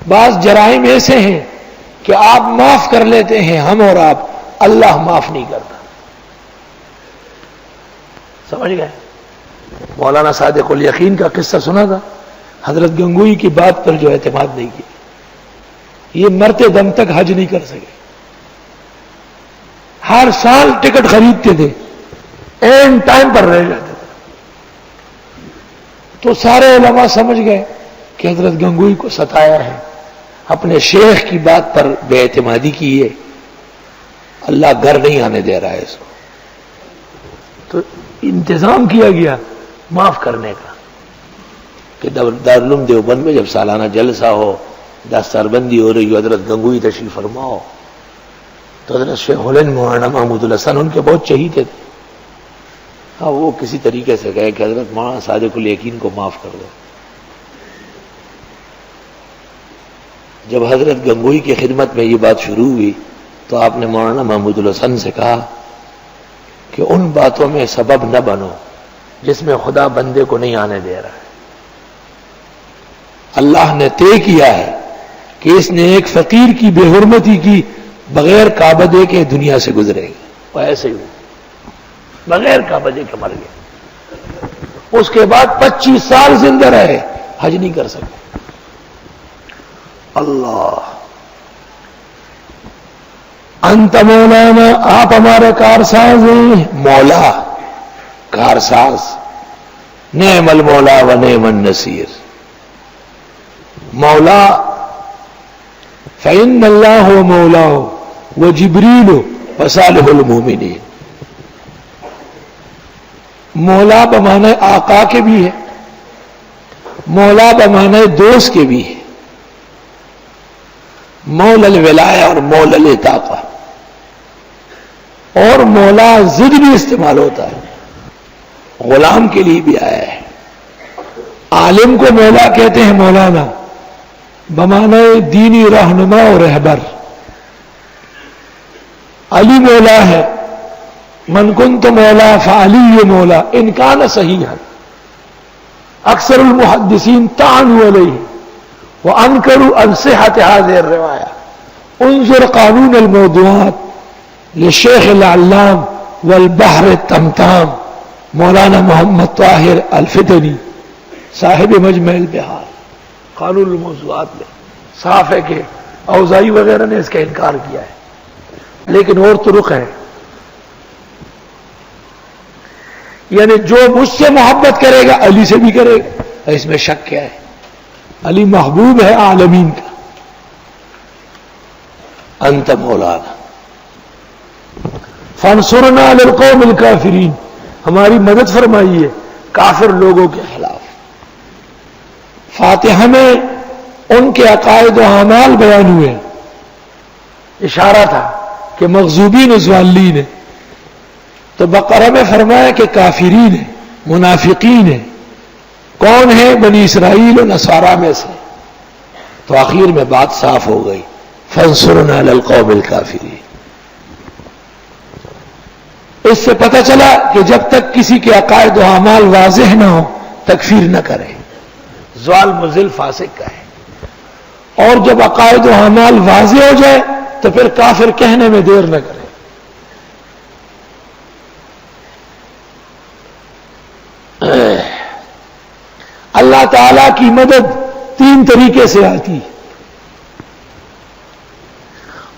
بعض جرائم ایسے ہیں کہ آپ معاف کر لیتے ہیں ہم اور آپ، اللہ معاف نہیں کرتا. سمجھ گئے؟ مولانا صادق الیقین کا قصہ سنا تھا، حضرت گنگوئی کی بات پر جو اعتماد نہیں کیا، یہ مرتے دم تک حج نہیں کر سکے. ہر سال ٹکٹ خریدتے تھے، اینڈ ٹائم پر رہ جاتے تھے. تو سارے علماء سمجھ گئے کہ حضرت گنگوئی کو ستایا ہے، اپنے شیخ کی بات پر بے اعتمادی کی ہے، اللہ گھر نہیں آنے دے رہا ہے اس کو. تو انتظام کیا گیا معاف کرنے کا کہ دارالعلوم دیوبند میں جب سالانہ جلسہ ہو، دستاربندی ہو رہی ہو، حضرت گنگوئی تشریف فرما ہو، تو حضرت شیخ الہند مولانا محمود الحسن ان کے بہت چہیتے تھے. ہاں وہ کسی طریقے سے کہے کہ حضرت مولانا صادق الیقین کو معاف کر دو. جب حضرت گنگوئی کی خدمت میں یہ بات شروع ہوئی تو آپ نے مولانا محمود الحسن سے کہا کہ ان باتوں میں سبب نہ بنو جس میں خدا بندے کو نہیں آنے دے رہا ہے. اللہ نے طے کیا ہے کہ اس نے ایک فقیر کی بے حرمتی کی، بغیر کعبے کے دنیا سے گزرے گا. وہ ایسے ہی بغیر کعبے کے مر گئے. اس کے بعد 25 سال زندہ رہے، حج نہیں کر سکے. اللہ انت مولانا، آپ ہمارے کارساز ہیں. مولا، کارساز. نعم المولا و نعم النصیر. مولا فإن اللہ و مولاہ و جبریل و صالح المومنین. مولا بمعنی آقا کے بھی ہے، مولا بمعنی دوست کے بھی ہے. مولا الولایہ اور مولا الطاقہ، اور مولا ضد بھی استعمال ہوتا ہے، غلام کے لیے بھی آیا ہے. عالم کو مولا کہتے ہیں، مولانا بمعنی دینی رہنما اور رہبر. علی مولا ہے، من کنت مولا فعلی مولا ان کان صحیحا. اکثر المحدثین طعنوا علیہ وانکروا عن صحت هذه الروایہ. انظر قانون الموضوعات للشیخ العلام والبحر التمتام مولانا محمد طاہر الفتنی صاحب مجمع البحار. قانون الموضوعات میں صاف ہے کہ اوزاعی وغیرہ نے اس کا انکار کیا ہے، لیکن اور طرق ہیں. یعنی جو مجھ سے محبت کرے گا علی سے بھی کرے گا. اس میں شک کیا ہے؟ علی محبوب ہے عالمین کا. انت مولانا فانصرنا علی القوم الکافرین، ہماری مدد فرمائیے کافر لوگوں کے خلاف. فاتحہ میں ان کے عقائد و اعمال بیان ہوئے. اشارہ تھا کہ مغضوبین ضالین ہیں، تو بقرہ میں فرمایا کہ کافرین ہیں، منافقین ہیں. کون ہے؟ بنی اسرائیل و نصارہ میں سے. تو آخر میں بات صاف ہو گئی، فانصرنا علی القوم الکافرین. اس سے پتہ چلا کہ جب تک کسی کے عقائد و اعمال واضح نہ ہو تکفیر نہ کرے. زوال مزل فاسق کا ہے. اور جب عقائد و اعمال واضح ہو جائے تو پھر کافر کہنے میں دیر نہ کرے. اللہ تعالی کی مدد 3 طریقے سے آتی ہے.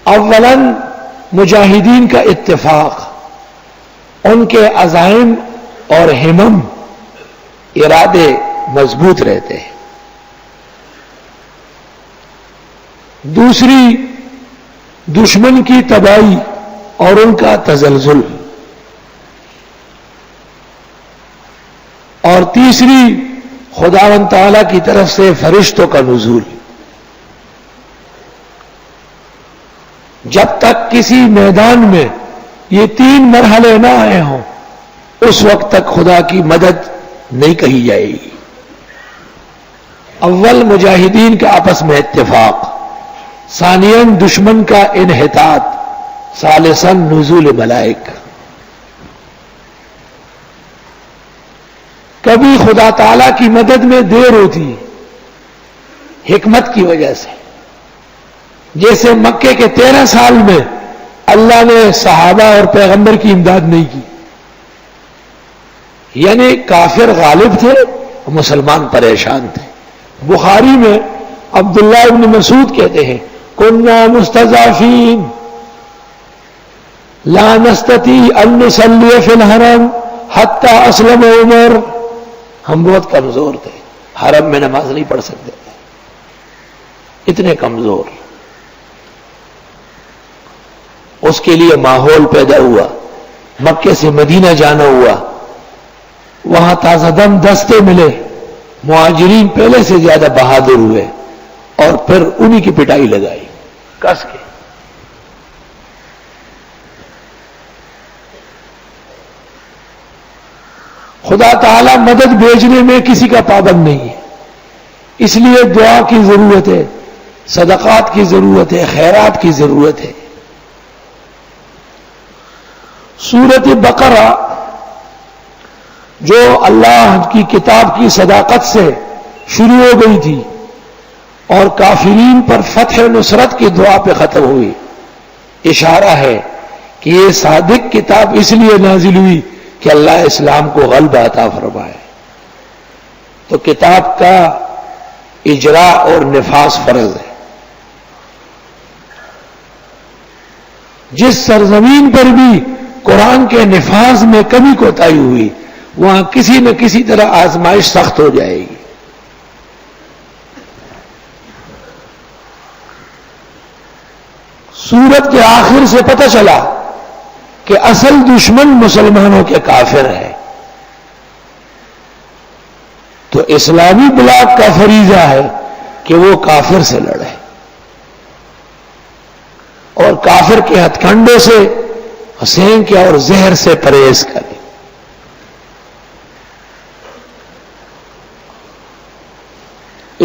اولاً مجاہدین کا اتفاق، ان کے عزائم اور ہمم ارادے مضبوط رہتے ہیں. دوسری دشمن کی تباہی اور ان کا تزلزل. اور تیسری خداوند تعالیٰ کی طرف سے فرشتوں کا نزول. جب تک کسی میدان میں یہ 3 مرحلے نہ آئے ہوں اس وقت تک خدا کی مدد نہیں کہی جائے گی. اول مجاہدین کا آپس میں اتفاق، ثانیاً دشمن کا انحطاط، ثالثاً نزول ملائک. کبھی خدا تعالی کی مدد میں دیر ہوتی ہے حکمت کی وجہ سے، جیسے مکے کے 13 سال میں اللہ نے صحابہ اور پیغمبر کی امداد نہیں کی، یعنی کافر غالب تھے، مسلمان پریشان تھے۔ بخاری میں عبداللہ ابن مسعود کہتے ہیں کننا مستضعفین لا نستطيع ان نصلي في الحرم حتى اسلم عمر، ہم بہت کمزور تھے، حرم میں نماز نہیں پڑھ سکتے تھے، اتنے کمزور۔ اس کے لیے ماحول پیدا ہوا، مکے سے مدینہ جانا ہوا، وہاں تازہ دم دستے ملے، مہاجرین پہلے سے زیادہ بہادر ہوئے اور پھر انہی کی پٹائی لگائی کس کے۔ خدا تعالی مدد بھیجنے میں کسی کا پابند نہیں ہے، اس لیے دعا کی ضرورت ہے، صدقات کی ضرورت ہے، خیرات کی ضرورت ہے۔ سورۃ بقرہ جو اللہ کی کتاب کی صداقت سے شروع ہو گئی تھی اور کافرین پر فتح نصرت کی دعا پہ ختم ہوئی، اشارہ ہے کہ یہ صادق کتاب اس لیے نازل ہوئی کہ اللہ اسلام کو غلبہ عطا فرمائے، تو کتاب کا اجرا اور نفاذ فرض ہے۔ جس سرزمین پر بھی قرآن کے نفاذ میں کمی کوتاہی ہوئی وہاں کسی نہ کسی طرح آزمائش سخت ہو جائے گی۔ سورت کے آخر سے پتہ چلا کہ اصل دشمن مسلمانوں کے کافر ہے، تو اسلامی بلاک کا فریضہ ہے کہ وہ کافر سے لڑے اور کافر کے ہتھ کنڈوں سے، حسین کے اور زہر سے پرہیز کرے۔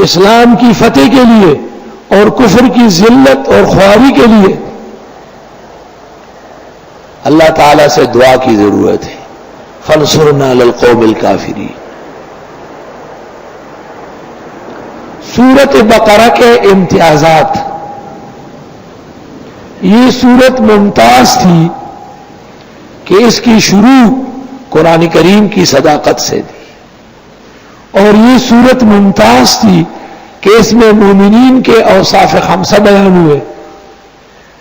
اسلام کی فتح کے لیے اور کفر کی ذلت اور خواری کے لیے اللہ تعالی سے دعا کی ضرورت ہے، فانصرنا علی القوم الکافرین۔ سورۃ بقرہ کے امتیازات، یہ سورت ممتاز تھی کہ اس کی شروع قرآن کریم کی صداقت سے تھی، اور یہ سورت ممتاز تھی کہ اس میں مومنین کے اوصاف خمسہ بیان ہوئے،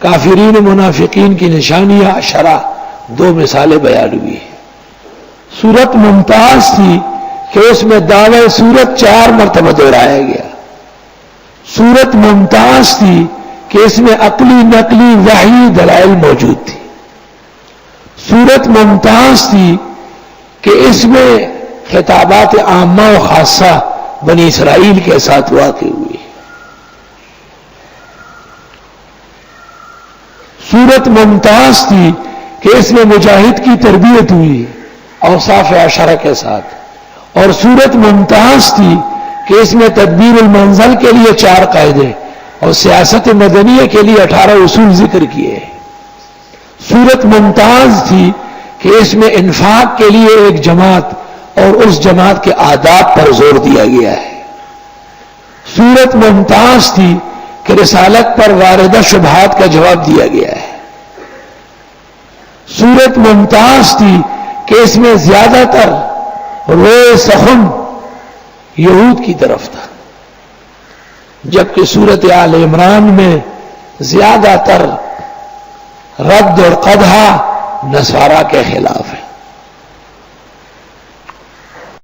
کافرین و منافقین کی نشانیاں 10 2 مثالیں بیان ہوئی ہیں۔ سورت ممتاز تھی کہ اس میں دعوی سورت 4 مرتبہ دہرایا گیا۔ سورت ممتاز تھی کہ اس میں عقلی نقلی وحی دلائل موجود تھی۔ سورت ممتاز تھی کہ اس میں خطابات عامہ و خاصہ بنی اسرائیل کے ساتھ واقع ہوئی۔ سورت ممتاز تھی کہ اس میں مجاہد کی تربیت ہوئی اوصاف 10 کے ساتھ، اور سورت ممتاز تھی کہ اس میں تدبیر المنزل کے لیے 4 قاعدے اور سیاست مدنیہ کے لیے 18 اصول ذکر کیے۔ سورت ممتاز تھی کہ اس میں انفاق کے لیے ایک جماعت اور اس جماعت کے آداب پر زور دیا گیا ہے۔ سورت ممتاز تھی کہ رسالت پر واردہ شبہات کا جواب دیا گیا ہے۔ سورت ممتاز تھی کہ اس میں زیادہ تر روئے سخن یہود کی طرف تھا، جبکہ سورت آل عمران میں زیادہ تر رد اور قدح نصارہ کے خلاف ہے۔